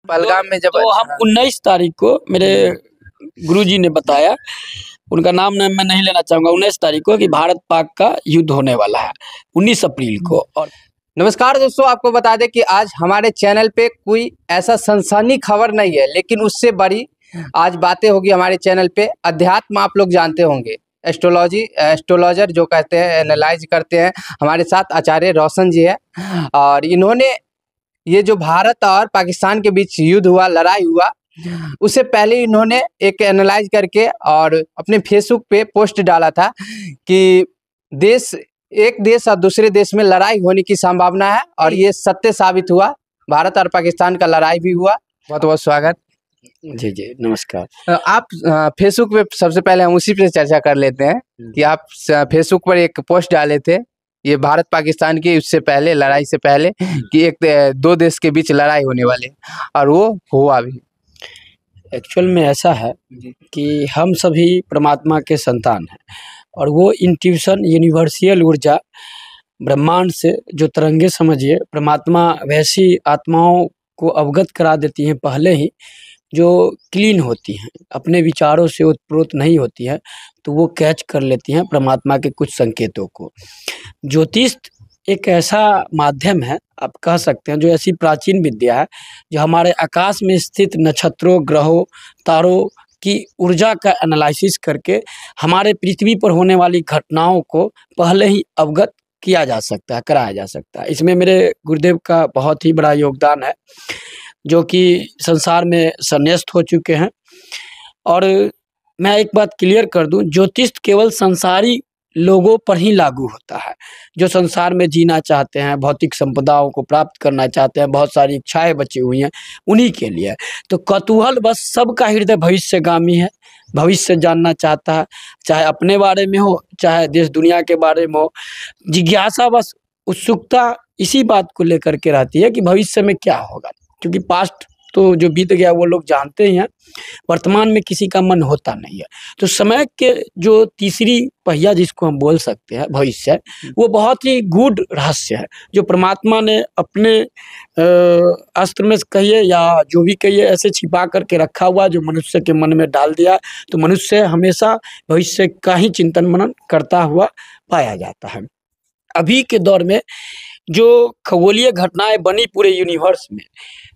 पहलगाम में जब तो हम 19 तारीख को मेरे गुरुजी ने बताया, उनका नाम मैं नहीं लेना चाहूंगा, 19 तारीख को कि भारत पाक का युद्ध होने वाला है 19 अप्रैल को। और नमस्कार दोस्तों, आपको बता दें कि आज हमारे चैनल पे कोई ऐसा सनसनी खबर नहीं है, लेकिन उससे बड़ी आज बातें होगी हमारे चैनल पे। अध्यात्म आप लोग जानते होंगे, एस्ट्रोलॉजर जो कहते हैं, एनालाइज करते हैं, हमारे साथ आचार्य रोशन जी है। और इन्होंने ये जो भारत और पाकिस्तान के बीच युद्ध हुआ, लड़ाई हुआ, उससे पहले इन्होंने एक एनालाइज करके और अपने फेसबुक पे पोस्ट डाला था कि एक देश और दूसरे देश में लड़ाई होने की संभावना है, और ये सत्य साबित हुआ। भारत और पाकिस्तान का लड़ाई भी हुआ। बहुत बहुत स्वागत। जी जी नमस्कार। आप फेसबुक पे, सबसे पहले हम उसी पे चर्चा कर लेते हैं कि आप फेसबुक पर एक पोस्ट डाले थे ये भारत पाकिस्तान की, उससे पहले, लड़ाई से पहले, कि दो देश के बीच लड़ाई होने वाली, और वो हुआ भी। एक्चुअल में ऐसा है कि हम सभी परमात्मा के संतान हैं, और वो इंट्यूशन, यूनिवर्सल ऊर्जा, ब्रह्मांड से जो तरंगे समझिए, परमात्मा वैसी आत्माओं को अवगत करा देती हैं पहले ही, जो क्लीन होती हैं, अपने विचारों से उत्प्रोत नहीं होती हैं, तो वो कैच कर लेती हैं परमात्मा के कुछ संकेतों को। ज्योतिष एक ऐसा माध्यम है, आप कह सकते हैं, जो ऐसी प्राचीन विद्या है जो हमारे आकाश में स्थित नक्षत्रों, ग्रहों, तारों की ऊर्जा का एनालिसिस करके हमारे पृथ्वी पर होने वाली घटनाओं को पहले ही अवगत किया जा सकता है, कराया जा सकता है। इसमें मेरे गुरुदेव का बहुत ही बड़ा योगदान है, जो कि संसार में संन्यास्त हो चुके हैं। और मैं एक बात क्लियर कर दूं, ज्योतिष केवल संसारी लोगों पर ही लागू होता है, जो संसार में जीना चाहते हैं, भौतिक संपदाओं को प्राप्त करना चाहते हैं, बहुत सारी इच्छाएं बची हुई हैं, उन्हीं के लिए। तो कौतूहल बस सबका हृदय भविष्यगामी है, भविष्य जानना चाहता है, चाहे अपने बारे में हो, चाहे देश दुनिया के बारे में हो। जिज्ञासा, बस उत्सुकता इसी बात को लेकर के रहती है कि भविष्य में क्या होगा, क्योंकि पास्ट तो जो बीत गया वो लोग जानते ही हैं, वर्तमान में किसी का मन होता नहीं है। तो समय के जो तीसरी पहिया जिसको हम बोल सकते हैं, भविष्य, वो बहुत ही गूढ़ रहस्य है, जो परमात्मा ने अपने अस्त्र में कहिए या जो भी कहिए, ऐसे छिपा करके रखा हुआ, जो मनुष्य के मन में डाल दिया। तो मनुष्य हमेशा भविष्य का ही चिंतन मनन करता हुआ पाया जाता है। अभी के दौर में जो खगोलीय घटनाएं बनी पूरे यूनिवर्स में,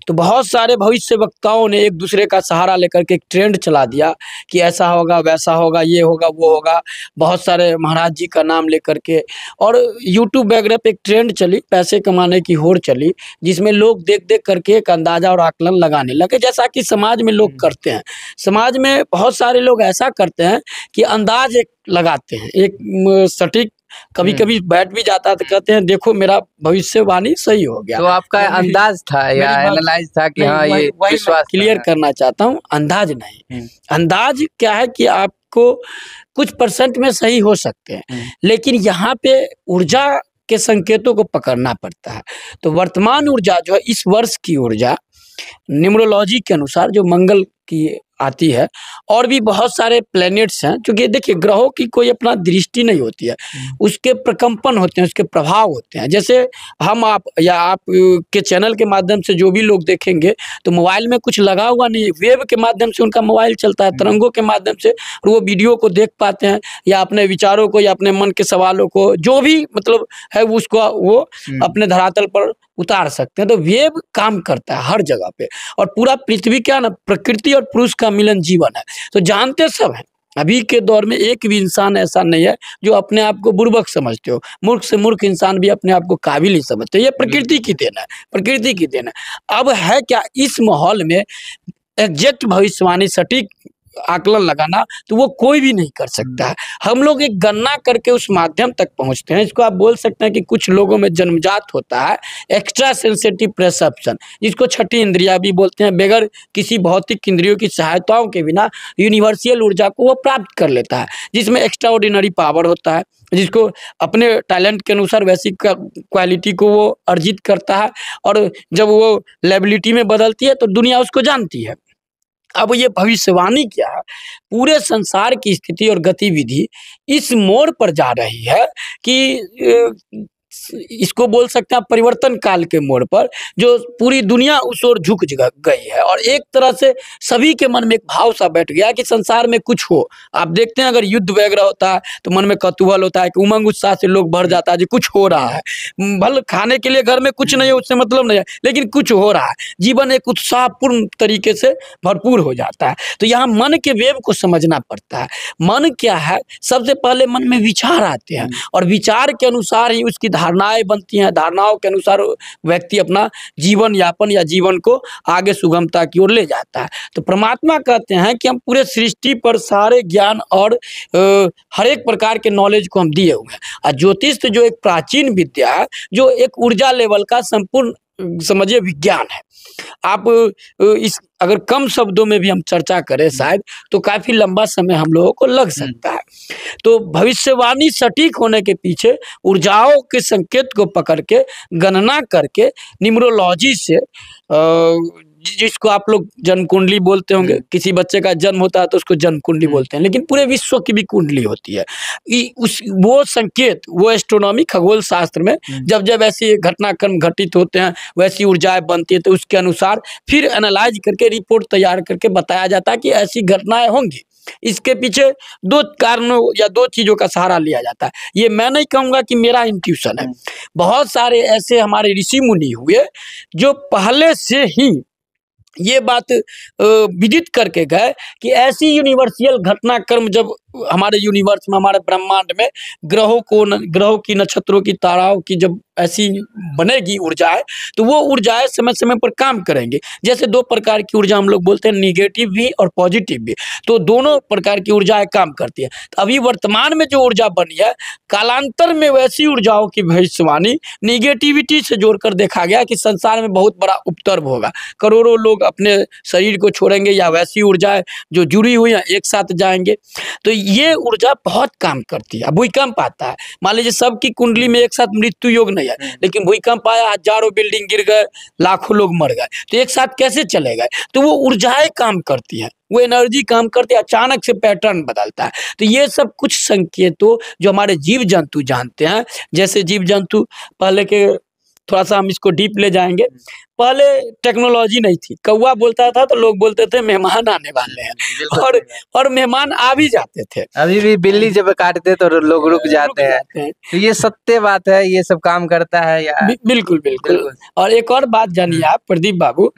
तो बहुत सारे भविष्य वक्ताओं ने एक दूसरे का सहारा लेकर के एक ट्रेंड चला दिया कि ऐसा होगा, वैसा होगा, ये होगा, वो होगा। बहुत सारे महाराज जी का नाम लेकर के, और यूट्यूब वगैरह पे एक ट्रेंड चली, पैसे कमाने की होड़ चली, जिसमें लोग देख देख करके एक अंदाजा और आकलन लगाने लगे, जैसा कि समाज में लोग करते हैं। समाज में बहुत सारे लोग ऐसा करते हैं कि अंदाज एक लगाते हैं, एक सटीक, कभी कभी बैठ भी जाता है तो कहते हैं देखो मेरा भविष्यवाणी सही हो गया। तो आपका अंदाज था या एनालाइज था कि हाँ ये विश्वास? क्लियर करना चाहता हूँ, अंदाज नहीं। अंदाज क्या है कि आपको कुछ परसेंट में सही हो सकते हैं, लेकिन यहाँ पे ऊर्जा के संकेतों को पकड़ना पड़ता है। तो वर्तमान ऊर्जा जो है, इस वर्ष की ऊर्जा न्यूमरोलॉजी के अनुसार जो मंगल की आती है, और भी बहुत सारे प्लैनेट्स हैं, क्योंकि देखिए ग्रहों की कोई अपना दृष्टि नहीं होती है, उसके प्रकंपन होते हैं, उसके प्रभाव होते हैं। जैसे हम आप या आप के चैनल के माध्यम से जो भी लोग देखेंगे, तो मोबाइल में कुछ लगा हुआ नहीं है, वेब के माध्यम से उनका मोबाइल चलता है, तरंगों के माध्यम से, और वो वीडियो को देख पाते हैं, या अपने विचारों को या अपने मन के सवालों को, जो भी मतलब है उसको वो अपने धरातल पर उतार सकते हैं। तो वेब काम करता है हर जगह पे, और पूरा पृथ्वी क्या ना, प्रकृति और पुरुष का मिलन जीवन है। तो जानते सब हैं, अभी के दौर में एक भी इंसान ऐसा नहीं है जो अपने आप को बुर्बक समझते हो। मूर्ख से मूर्ख इंसान भी अपने आप को काबिल ही समझते हो। ये प्रकृति की देन है, प्रकृति की देन है। अब है क्या, इस माहौल में एग्जैक्ट भविष्यवाणी, सटीक आकलन लगाना, तो वो कोई भी नहीं कर सकता है। हम लोग एक गणना करके उस माध्यम तक पहुंचते हैं। इसको आप बोल सकते हैं कि कुछ लोगों में जन्मजात होता है एक्स्ट्रा सेंसिटिव परसेप्शन, जिसको छठी इंद्रिया भी बोलते हैं। बगैर किसी भौतिक इंद्रियों की सहायताओं के बिना यूनिवर्सल ऊर्जा को वो प्राप्त कर लेता है, जिसमें एक्स्ट्रा ऑर्डिनरी पावर होता है, जिसको अपने टैलेंट के अनुसार वैसी क्वालिटी को वो अर्जित करता है, और जब वो लेबिलिटी में बदलती है तो दुनिया उसको जानती है। अब ये भविष्यवाणी क्या है, पूरे संसार की स्थिति और गतिविधि इस मोड़ पर जा रही है कि इसको बोल सकते हैं परिवर्तन काल के मोड़ पर, जो पूरी दुनिया उस ओर झुक गई है और एक तरह से सभी के मन में एक भाव सा बैठ गया कि संसार में कुछ हो। आप देखते हैं अगर युद्ध वगैरह होता है तो मन में कौतूहल होता है कि उमंग उत्साह से लोग भर जाता है जी कुछ हो रहा है। भले खाने के लिए घर में कुछ नहीं है उससे मतलब नहीं है, लेकिन कुछ हो रहा है, जीवन एक उत्साहपूर्ण तरीके से भरपूर हो जाता है। तो यहाँ मन के वेव को समझना पड़ता है। मन क्या है, सबसे पहले मन में विचार आते हैं और विचार के अनुसार ही उसकी धारणाएं बनती हैं, धारणाओं के अनुसार व्यक्ति अपना जीवन यापन या जीवन को आगे सुगमता की ओर ले जाता है। तो परमात्मा कहते हैं कि हम पूरे सृष्टि पर सारे ज्ञान और हर एक प्रकार के नॉलेज को हम दिए हुए हैं। और ज्योतिष जो एक प्राचीन विद्या है, जो एक ऊर्जा लेवल का संपूर्ण समझिए विज्ञान है। आप इस अगर कम शब्दों में भी हम चर्चा करें शायद तो काफी लंबा समय हम लोगों को लग सकता है। तो भविष्यवाणी सटीक होने के पीछे ऊर्जाओं के संकेत को पकड़ के गणना करके न्यूमरोलॉजी से जिसको आप लोग जन्म कुंडली बोलते होंगे, किसी बच्चे का जन्म होता है तो उसको जन्म कुंडली बोलते हैं, लेकिन पूरे विश्व की भी कुंडली होती है। वो संकेत, वो एस्ट्रोनॉमी खगोल शास्त्र में जब जब ऐसी घटनाक्रम घटित होते हैं वैसी ऊर्जाएं बनती है तो उसके अनुसार फिर एनालाइज करके रिपोर्ट तैयार करके बताया जाता है कि ऐसी घटनाएं होंगी। इसके पीछे दो कारणों या दो चीजों का सहारा लिया जाता है। ये मैं नहीं कहूंगा कि मेरा इंट्यूशन है, बहुत सारे ऐसे हमारे ऋषि मुनि हुए जो पहले से ही ये बात विदित करके गए कि ऐसी यूनिवर्सल घटनाक्रम जब हमारे यूनिवर्स में, हमारे ब्रह्मांड में ग्रहों की, नक्षत्रों की, ताराओं की जब ऐसी बनेगी ऊर्जाएं, तो वो ऊर्जाएं समय समय पर काम करेंगे। जैसे दो प्रकार की ऊर्जा हम लोग बोलते हैं, निगेटिव भी और पॉजिटिव भी, तो दोनों प्रकार की ऊर्जाएं काम करती है। तो अभी वर्तमान में जो ऊर्जा बनी है, कालांतर में वैसी ऊर्जाओं की भविष्यवाणी निगेटिविटी से जोड़कर देखा गया कि संसार में बहुत बड़ा उपद्रव होगा, करोड़ों लोग अपने शरीर को छोड़ेंगे या वैसी ऊर्जाएं जो जुड़ी हुई हैं एक साथ जाएंगे। तो ये ऊर्जा बहुत काम करती है। भूकंप आता है, मान लीजिए सबकी कुंडली में एक साथ मृत्यु योग नहीं है, लेकिन भूकंप आया, हजारों बिल्डिंग गिर गए, लाखों लोग मर गए, तो एक साथ कैसे चले गए? तो वो ऊर्जाएं काम करती हैं, वो एनर्जी काम करती है, अचानक से पैटर्न बदलता है। तो ये सब कुछ संकेतों जो हमारे जीव जंतु जानते हैं, जैसे जीव जंतु पहले के, थोड़ा सा हम इसको डीप ले जाएंगे, पहले टेक्नोलॉजी नहीं थी, कौवा बोलता था तो लोग बोलते थे मेहमान आने वाले हैं, और मेहमान आ भी जाते थे। अभी भी बिल्ली जब काटते तो लोग रुक जाते हैं। तो ये सत्य बात है, ये सब काम करता है या बिल्कुल बिल्कुल। और एक और बात जानिए आप प्रदीप बाबू,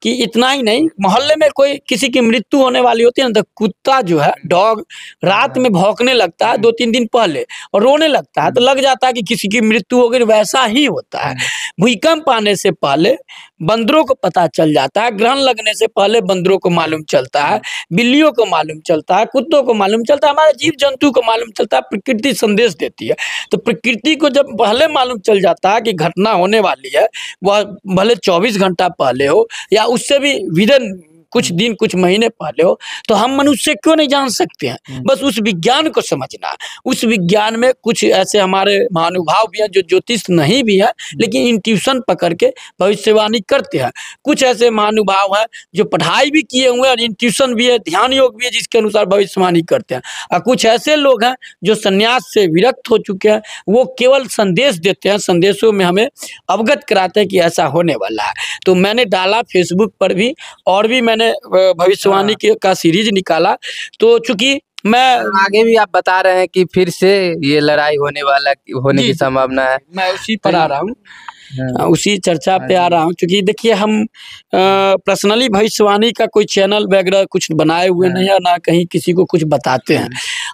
कि इतना ही नहीं, मोहल्ले में कोई किसी की मृत्यु होने वाली होती है ना, तो कुत्ता जो है, डॉग, रात में भौंकने लगता है 2-3 दिन पहले और रोने लगता है, तो लग जाता है कि किसी की मृत्यु हो गई। वैसा ही होता है, भूकंप आने से पहले बंदरों को पता चल जाता है, ग्रहण लगने से पहले बंदरों को मालूम चलता है, बिल्लियों को मालूम चलता है, कुत्तों को मालूम चलता है, हमारे जीव जंतु को मालूम चलता है। प्रकृति संदेश देती है। तो प्रकृति को जब पहले मालूम चल जाता है कि घटना होने वाली है, वह भले 24 घंटा पहले हो या उससे भी विदिन कुछ दिन, कुछ महीने पहले हो, तो हम मनुष्य क्यों नहीं जान सकते हैं? बस उस विज्ञान को समझना। उस विज्ञान में कुछ ऐसे हमारे महानुभाव भी हैं जो ज्योतिष नहीं भी है, लेकिन इंट्यूशन पकड़ के भविष्यवाणी करते हैं। कुछ ऐसे महानुभाव हैं जो पढ़ाई भी किए हुए हैं और इंट्यूशन भी है, ध्यान योग भी है, जिसके अनुसार भविष्यवाणी करते हैं। और कुछ ऐसे लोग हैं जो संन्यास से विरक्त हो चुके हैं, वो केवल संदेश देते हैं, संदेशों में हमें अवगत कराते हैं कि ऐसा होने वाला है। तो मैंने डाला फेसबुक पर भी, और भी मैंने भविष्यवाणी का सीरीज निकाला। तो चूंकि मैं आगे भी आप बता रहे हैं कि फिर से ये लड़ाई होने की संभावना है, मैं उसी पर आ रहा हूँ, उसी चर्चा पे आ रहा हूँ। क्योंकि देखिए हम पर्सनली भविष्यवाणी का कोई चैनल वगैरह कुछ बनाए हुए नहीं है, ना कहीं किसी को कुछ बताते हैं।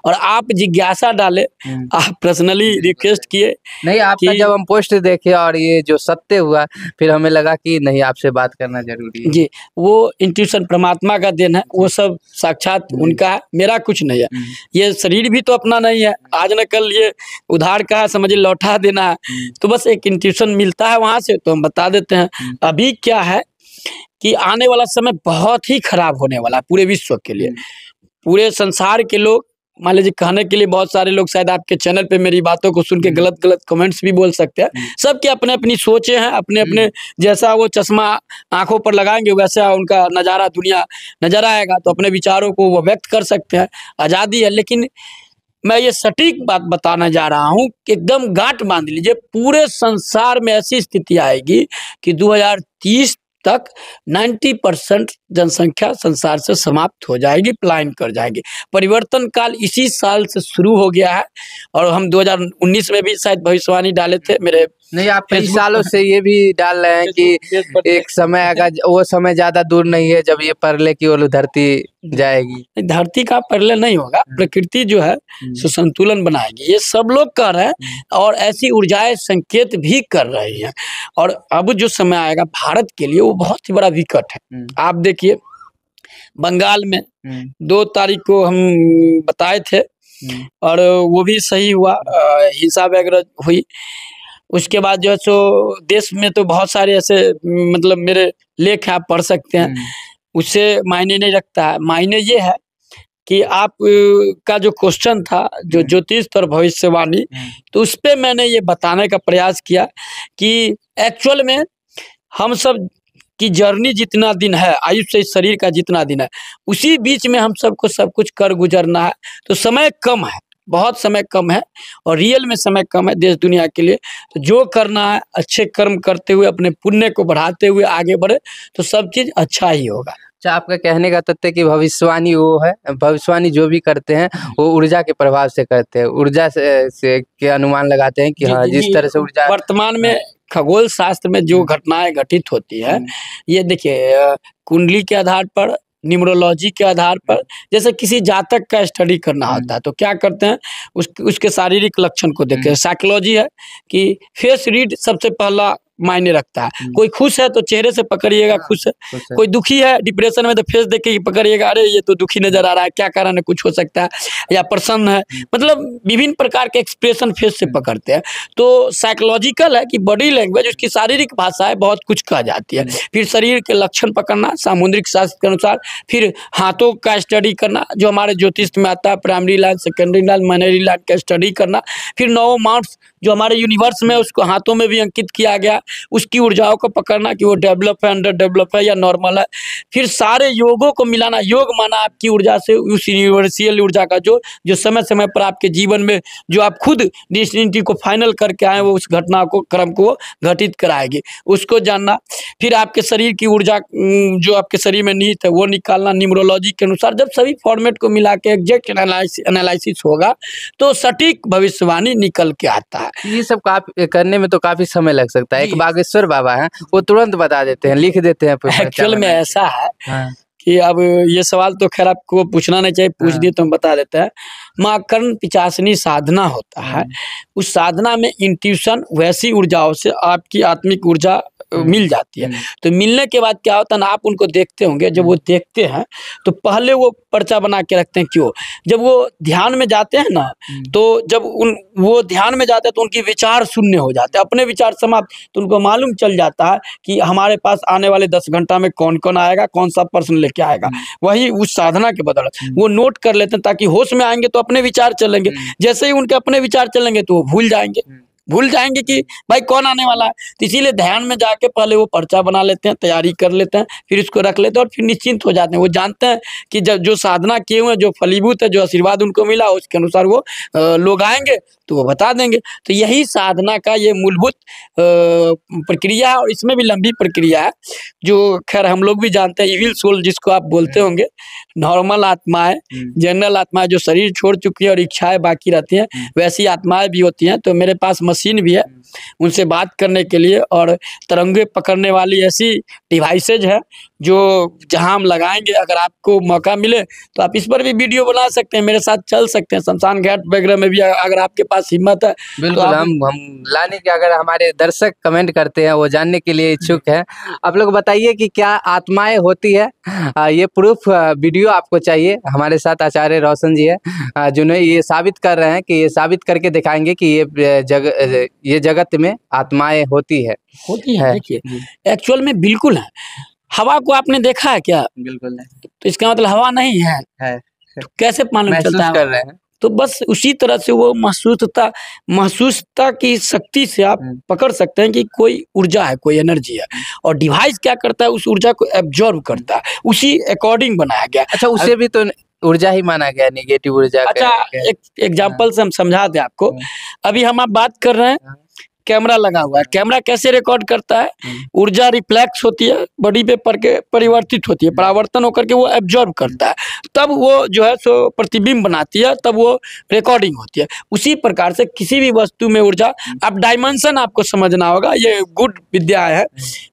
और आप जिज्ञासा डाले, आप पर्सनली रिक्वेस्ट किए नहीं, आपका जब हम पोस्ट देखे और ये जो सत्य हुआ, फिर हमें लगा कि नहीं, आपसे बात करना जरूरी है। जी, वो इंट्यूशन परमात्मा का देन है, वो सब साक्षात उनका है, मेरा कुछ नहीं है। ये शरीर भी तो अपना नहीं है, आज न कल ये उधार का समझिए लौटा देना है। तो बस एक इंट्यूशन मिलता है वहां से, तो हम बता देते हैं। अभी क्या है कि आने वाला समय बहुत ही खराब होने वाला है पूरे विश्व के लिए। पूरे संसार के लोग, मान लीजिए कहने के लिए बहुत सारे लोग शायद आपके चैनल पे मेरी बातों को सुन के गलत गलत कमेंट्स भी बोल सकते हैं। सबके अपने अपनी सोचे हैं, अपने अपने, जैसा वो चश्मा आंखों पर लगाएंगे वैसा उनका नज़ारा दुनिया नजर आएगा, तो अपने विचारों को वो व्यक्त कर सकते हैं, आज़ादी है। लेकिन मैं ये सटीक बात बताना जा रहा हूँ कि एकदम गांठ बांध लीजिए, पूरे संसार में ऐसी स्थिति आएगी कि 2030 तक 90% जनसंख्या संसार से समाप्त हो जाएगी, पलायन कर जाएगी। परिवर्तन काल इसी साल से शुरू हो गया है और हम 2019 में भी शायद भविष्यवाणी डाले थे। मेरे नहीं, आप कई सालों से ये भी डाल रहे हैं कि एक समय आएगा, वो समय ज्यादा दूर नहीं है जब ये परले की ओर धरती जाएगी। धरती का परले नहीं होगा, प्रकृति जो है सो संतुलन बनाएगी, ये सब लोग कर रहे हैं और ऐसी ऊर्जाएं संकेत भी कर रही हैं। और अब जो समय आएगा भारत के लिए वो बहुत ही बड़ा विकट है। आप देखिए बंगाल में 2 तारीख को हम बताए थे और वो भी सही हुआ, हिंसा वगैरह हुई। उसके बाद जो है सो देश में तो बहुत सारे ऐसे मतलब मेरे लेख आप पढ़ सकते हैं, उससे मायने नहीं रखता है। मायने ये है कि आप का जो क्वेश्चन था जो ज्योतिष और भविष्यवाणी, तो उस पे मैंने ये बताने का प्रयास किया कि एक्चुअल में हम सब की जर्नी जितना दिन है, आयुष्य इस शरीर का जितना दिन है, उसी बीच में हम सबको सब कुछ कर गुजरना है। तो समय कम है, बहुत समय कम है और रियल में समय कम है देश दुनिया के लिए। तो जो करना है अच्छे कर्म करते हुए, अपने पुण्य को बढ़ाते हुए आगे बढ़े तो सब चीज़ अच्छा ही होगा। अच्छा, आपका कहने का तथ्य कि भविष्यवाणी वो है, भविष्यवाणी जो भी करते हैं वो ऊर्जा के प्रभाव से करते हैं, ऊर्जा से के अनुमान लगाते हैं कि हाँ जिस तरह से ऊर्जा वर्तमान में खगोल शास्त्र में जो घटनाएं घटित होती है, ये देखिए कुंडली के आधार पर, न्यूमरोलॉजी के आधार पर, जैसे किसी जातक का स्टडी करना होता है तो क्या करते हैं उसके शारीरिक लक्षण को देखते हैं। साइकोलॉजी है कि फेस रीड सबसे पहला मायने रखता है। कोई खुश है तो चेहरे से पकड़िएगा खुश है, कोई दुखी है डिप्रेशन में तो फेस देख के पकड़िएगा, अरे ये तो दुखी नजर आ रहा है, क्या कारण है, कुछ हो सकता है, या प्रसन्न है, मतलब विभिन्न प्रकार के एक्सप्रेशन फेस से पकड़ते हैं। तो साइकोलॉजिकल है कि बॉडी लैंग्वेज, उसकी शारीरिक भाषा है, बहुत कुछ कहा जाती है। फिर शरीर के लक्षण पकड़ना सामुद्रिक शास्त्र के अनुसार, फिर हाथों का स्टडी करना जो हमारे ज्योतिष में आता है, primary line, secondary line, minory line का स्टडी करना, फिर 9 मार्क्स जो हमारे यूनिवर्स में उसको हाथों में भी अंकित किया गया, उसकी ऊर्जाओं को पकड़ना कि वो डेवलप है, अंडर डेवलप है या नॉर्मल है। फिर सारे योगों को मिलाना, योग माना आपकी ऊर्जा से उस यूनिवर्सल ऊर्जा का जो समय समय पर आपके जीवन में जो आप खुद डेस्टिनी को फाइनल करके आए वो उस घटना को, क्रम को घटित कराएगी, उसको जानना। फिर आपके शरीर की ऊर्जा जो आपके शरीर में निहित है वो निकालना न्यूमरोलॉजी के अनुसार। जब सभी फॉर्मेट को मिला के एग्जैक्ट एनालिसिस होगा तो सटीक भविष्यवाणी निकल के आता है। ये सब करने में तो काफी समय लग सकता है। एक बागेश्वर बाबा हैं, वो तुरंत बता देते हैं, लिख देते हैं। एक्चुअल में ऐसा है कि अब ये सवाल तो खैर आपको पूछना नहीं चाहिए, पूछ दिए तो हम बता देते हैं। माँ कर्ण पिचासनी साधना होता है, उस साधना में इंट्यूशन वैसी ऊर्जाओं से आपकी आत्मिक ऊर्जा मिल जाती है। तो मिलने के बाद क्या होता है ना, आप उनको देखते होंगे, जब वो देखते हैं तो पहले वो पर्चा बना के रखते हैं। क्यों? जब वो ध्यान में जाते हैं ना, तो जब वो ध्यान में जाते हैं तो उनकी विचार शून्य हो जाते हैं, अपने विचार समाप्त। तो उनको मालूम चल जाता है कि हमारे पास आने वाले 10 घंटा में कौन कौन आएगा, कौन सा पर्सन लेके आएगा। वही उस साधना के बदौलत वो नोट कर लेते हैं, ताकि होश में आएंगे तो अपने विचार चलेंगे। जैसे ही उनके अपने विचार चलेंगे तो वो भूल जाएंगे कि भाई कौन आने वाला है। तो इसीलिए ध्यान में जाके पहले वो पर्चा बना लेते हैं, तैयारी कर लेते हैं, फिर इसको रख लेते हैं और फिर निश्चिंत हो जाते हैं। वो जानते हैं कि जब जो साधना किए हुए, जो फलीभूत है, जो आशीर्वाद उनको मिला, उसके अनुसार वो लोग आएंगे तो वो बता देंगे। तो यही साधना का ये मूलभूत प्रक्रिया है और इसमें भी लंबी प्रक्रिया है, जो खैर हम लोग भी जानते हैं। इविल सोल जिसको आप बोलते होंगे, नॉर्मल आत्माएं, जनरल आत्माएं जो शरीर छोड़ चुकी है और इच्छाएं बाकी रहती हैं, वैसी आत्माएं भी होती हैं। तो मेरे पास मशीन भी है उनसे बात करने के लिए, और तरंगे पकड़ने वाली ऐसी डिवाइसेज है जो जहां हम लगाएंगे, अगर आपको मौका मिले तो आप इस पर भी वीडियो बना सकते हैं, मेरे साथ चल सकते हैं शमशान घाट वगैरह में भी, अगर आपके पास हिम्मत है। बिल्कुल, तो हम लाने के, अगर हमारे दर्शक कमेंट करते हैं, वो जानने के लिए इच्छुक है। आप लोग बताइए कि क्या आत्माएं होती है, ये प्रूफ वीडियो आपको चाहिए। हमारे साथ आचार्य रोशन जी है, जिन्हें ये साबित कर रहे हैं कि ये साबित करके दिखाएंगे कि ये जगत में आत्माएं होती है। देखिए एक्चुअल में बिल्कुल है। हवा को आपने देखा है क्या? बिल्कुल नहीं। तो इसका मतलब हवा नहीं है, तो कैसे मालूम चलता है? कर रहे हैं। तो बस उसी तरह से वो महसूसता की शक्ति से आप पकड़ सकते हैं कि कोई ऊर्जा है, कोई एनर्जी है, और डिवाइस क्या करता है, उस ऊर्जा को एब्जॉर्ब करता है, उसी अकॉर्डिंग बनाया गया। अच्छा, उसे भी तो ऊर्जा ही माना गया, नेगेटिव ऊर्जा अच्छा, एक एग्जांपल से हम समझा दें आपको। अभी हम आप बात कर रहे हैं, कैमरा लगा हुआ है, कैमरा कैसे रिकॉर्ड करता है? ऊर्जा रिफ्लेक्स होती है, बॉडी पे परिवर्तित होती है, परावर्तन होकर के वो एब्जॉर्ब करता है, तब वो जो है सो प्रतिबिंब बनाती है, तब वो रिकॉर्डिंग होती है। उसी प्रकार से किसी भी वस्तु में ऊर्जा, अब डायमेंशन आपको समझना होगा, ये गुड विद्या है।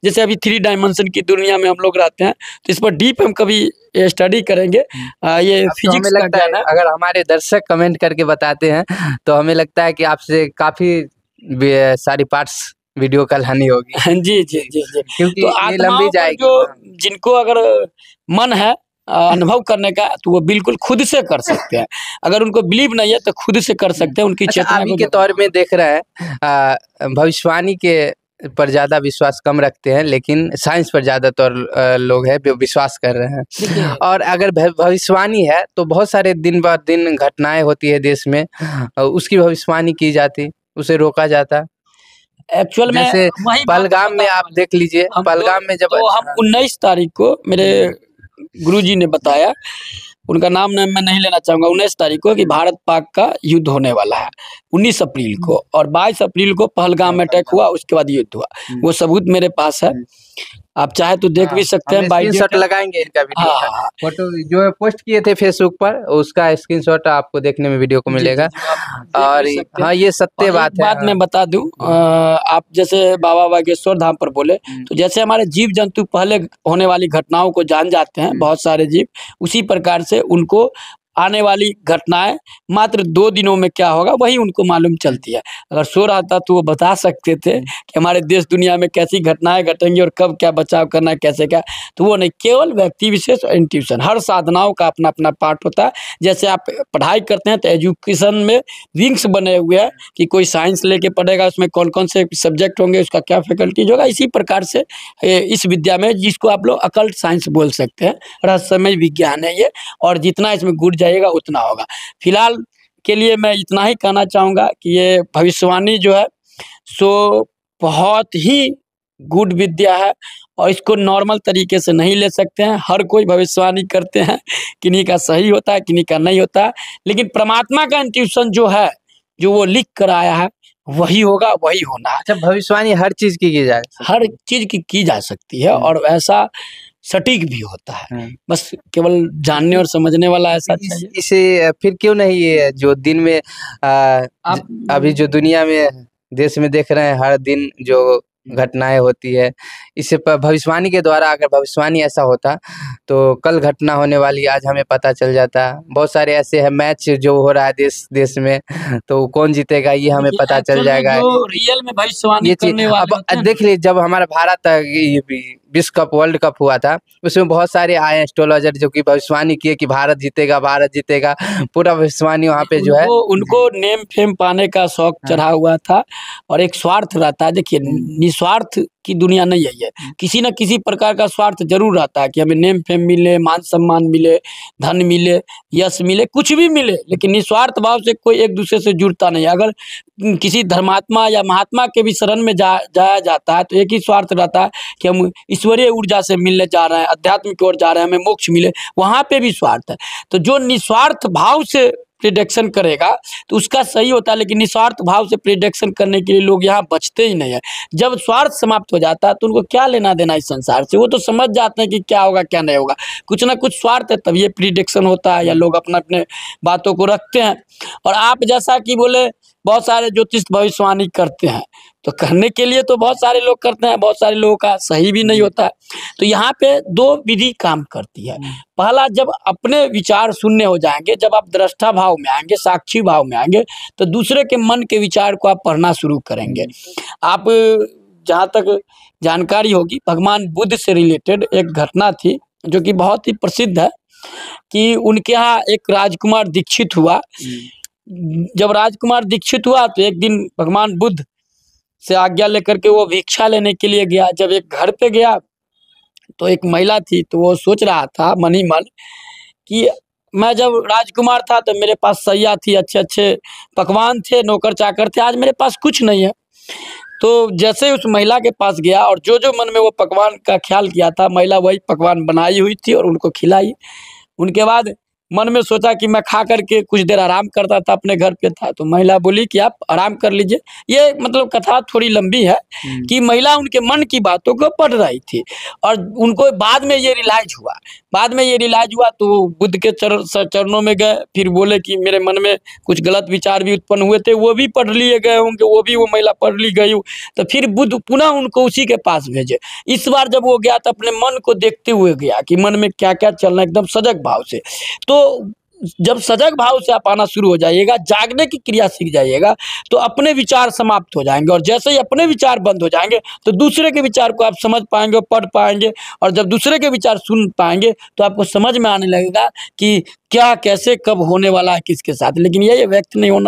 जैसे अभी 3 डायमेंशन की दुनिया में हम लोग रहते हैं, तो इस पर डीप हम कभी स्टडी करेंगे। ये फिजिक्स का ज्ञान है। अगर हमारे दर्शक कमेंट करके बताते हैं तो हमें लगता है कि आपसे काफी सारी पार्ट्स वीडियो कल लानी होगी। जी जी जी जी, क्योंकि तो ये आत्माओं लंबी पर जाएगी। जो जिनको अगर मन है अनुभव करने का, तो वो बिल्कुल खुद से कर सकते हैं। अगर उनको बिलीव नहीं है तो खुद से कर सकते हैं, उनकी अच्छा, चेतना अभी को के तौर में देख रहे हैं भविष्यवाणी के पर ज्यादा विश्वास कम रखते हैं, लेकिन साइंस पर ज्यादातर लोग हैं जो विश्वास कर रहे हैं। और अगर भविष्यवाणी है तो बहुत सारे दिन ब दिन घटनाएं होती है देश में, उसकी भविष्यवाणी की जाती, उसे रोका जाता। एक्चुअल में जैसे वही पहलगाम में आप देख लीजिए, पहलगाम में जब हम 19 तारीख को मेरे गुरुजी ने बताया, उनका नाम मैं नहीं लेना चाहूंगा, 19 तारीख को कि भारत पाक का युद्ध होने वाला है 19 अप्रैल को, और 22 अप्रैल को पहलगाम में अटैक हुआ, उसके बाद युद्ध हुआ। वो सबूत मेरे पास है, आप चाहे तो देख भी सकते हैं। स्क्रीनशॉट लगाएंगे इनका वीडियो का। हाँ, फोटो जो पोस्ट किए थे फेसबुक पर, उसका स्क्रीनशॉट आपको देखने में वीडियो को मिलेगा। और हाँ, ये सत्य बात है। बात मैं बता दूं, आप जैसे बाबा बागेश्वर धाम पर बोले, तो जैसे हमारे जीव जंतु पहले होने वाली घटनाओं को जान जाते हैं, बहुत सारे जीव, उसी प्रकार से उनको आने वाली घटनाएं मात्र 2 दिनों में क्या होगा वही उनको मालूम चलती है। अगर सो रहा था तो वो बता सकते थे कि हमारे देश दुनिया में कैसी घटनाएं घटेंगी और कब क्या बचाव करना है, कैसे क्या। तो वो नहीं, केवल व्यक्ति विशेष और इंट्यूशन, हर साधनाओं का अपना अपना पार्ट होता है। जैसे आप पढ़ाई करते हैं तो एजुकेशन में विंग्स बने हुए हैं कि कोई साइंस लेके पढ़ेगा, उसमें कौन कौन से सब्जेक्ट होंगे, उसका क्या फैकल्टीज होगा। इसी प्रकार से इस विद्या में, जिसको आप लोग अकल्ट साइंस बोल सकते हैं, रहस्यमय विज्ञान है ये, और जितना इसमें गुड़ जाएगा उतना होगा। फिलहाल के लिए मैं इतना ही कहना चाहूँगा कि ये भविष्यवाणी जो है सो बहुत ही गुड विद्या है, और इसको नॉर्मल तरीके से नहीं ले सकते हैं। हर कोई भविष्यवाणी करते हैं, किन्हीं का सही होता है, किन्हीं का नहीं होता है, लेकिन परमात्मा का इंट्यूशन जो है, जो वो लिख कर आया है, वही होगा, वही होना है। अच्छा, भविष्यवाणी हर चीज की जाए, हर चीज की जा सकती है, और वैसा सटीक भी होता है, बस केवल जानने और समझने वाला ऐसा चाहिए। इसे फिर क्यों नहीं ये जो दिन में अभी जो दुनिया में देश में देख रहे हैं, हर दिन जो घटनाएं होती है, इससे भविष्यवाणी के द्वारा, अगर भविष्यवाणी ऐसा होता तो कल घटना होने वाली आज हमें पता चल जाता। बहुत सारे ऐसे हैं मैच जो हो रहा है देश में, तो कौन जीतेगा ये हमें पता चल जाएगा। जो रियल में भविष्यवाणी करने वाले अब देख लीजिए, जब हमारा भारत विश्व कप, वर्ल्ड कप हुआ था, उसमें बहुत सारे आए एस्ट्रोलॉजर जो कि भविष्यवाणी किए कि भारत जीतेगा, भारत जीतेगा। पूरा भविष्यवाणी वहाँ पे जो है, उनको नेम फेम पाने का शौक चढ़ा हुआ था, और एक स्वार्थ रहता है। देखिए, निस्वार्थ की दुनिया नहीं है ये, किसी न किसी प्रकार का स्वार्थ जरूर रहता है कि हमें नेम फेम मिले, मान सम्मान मिले, धन मिले, यश मिले, कुछ भी मिले, लेकिन निस्वार्थ भाव से कोई एक दूसरे से जुड़ता नहीं। अगर किसी धर्मात्मा या महात्मा के भी शरण में जाया जाता है तो एक ही स्वार्थ रहता है कि हम ईश्वरीय ऊर्जा से मिलने जा रहे हैं, अध्यात्म की ओर जा रहे हैं, हमें मोक्ष मिले, वहाँ पे भी स्वार्थ है। तो जो निस्वार्थ भाव से प्रिडिक्शन करेगा तो उसका सही होता है, लेकिन निस्वार्थ भाव से प्रिडिक्शन करने के लिए लोग यहाँ बचते ही नहीं है। जब स्वार्थ समाप्त हो जाता है तो उनको क्या लेना देना इस संसार से, वो तो समझ जाते हैं कि क्या होगा क्या नहीं होगा। कुछ ना कुछ स्वार्थ है, तब ये प्रिडिक्शन होता है, या लोग अपने अपने बातों को रखते हैं। और आप जैसा कि बोले, बहुत सारे ज्योतिष भविष्यवाणी करते हैं, तो करने के लिए तो बहुत सारे लोग करते हैं, बहुत सारे लोगों का सही भी नहीं होता है। तो यहाँ पे 2 विधि काम करती है। पहला, जब अपने विचार शून्य हो जाएंगे, जब आप दृष्टा भाव में आएंगे, साक्षी भाव में आएंगे, तो दूसरे के मन के विचार को आप पढ़ना शुरू करेंगे। आप जहाँ तक जानकारी होगी, भगवान बुद्ध से रिलेटेड एक घटना थी जो कि बहुत ही प्रसिद्ध है, कि उनके यहाँ एक राजकुमार दीक्षित हुआ। जब राजकुमार दीक्षित हुआ तो एक दिन भगवान बुद्ध से आज्ञा लेकर के वो भिक्षा लेने के लिए गया। जब एक घर पे गया तो एक महिला थी, तो वो सोच रहा था मन ही मन कि मैं जब राजकुमार था तो मेरे पास सैया थी, अच्छे अच्छे पकवान थे, नौकर चाकर थे, आज मेरे पास कुछ नहीं है। तो जैसे उस महिला के पास गया और जो जो मन में वो पकवान का ख्याल किया था, महिला वही पकवान बनाई हुई थी और उनको खिलाई। उनके बाद मन में सोचा कि मैं खा करके कुछ देर आराम करता था, अपने घर पे था, तो महिला बोली कि आप आराम कर लीजिए। ये मतलब कथा थोड़ी लंबी है कि महिला उनके मन की बातों को पढ़ रही थी और उनको बाद में ये रियलाइज हुआ तो वो बुद्ध के चरणों में गए, फिर बोले कि मेरे मन में कुछ गलत विचार भी उत्पन्न हुए थे, वो भी पढ़ लिए गए होंगे, वो भी वो महिला पढ़ ली गई हो। तो फिर बुद्ध पुनः उनको उसी के पास भेजे। इस बार जब वो गया तो अपने मन को देखते हुए गया कि मन में क्या क्या चलना, एकदम सजग भाव से। तो जब सजग भाव से आप आना शुरू हो जाइएगा, जागने की क्रिया सीख जाइएगा, तो अपने विचार समाप्त हो जाएंगे और जैसे ही अपने विचार बंद हो जाएंगे तो दूसरे के विचार को आप समझ पाएंगे, पढ़ पाएंगे, और जब दूसरे के विचार सुन पाएंगे तो आपको समझ में आने लगेगा कि क्या कैसे कब होने वाला है किसके साथ। लेकिन ये व्यक्त नहीं हो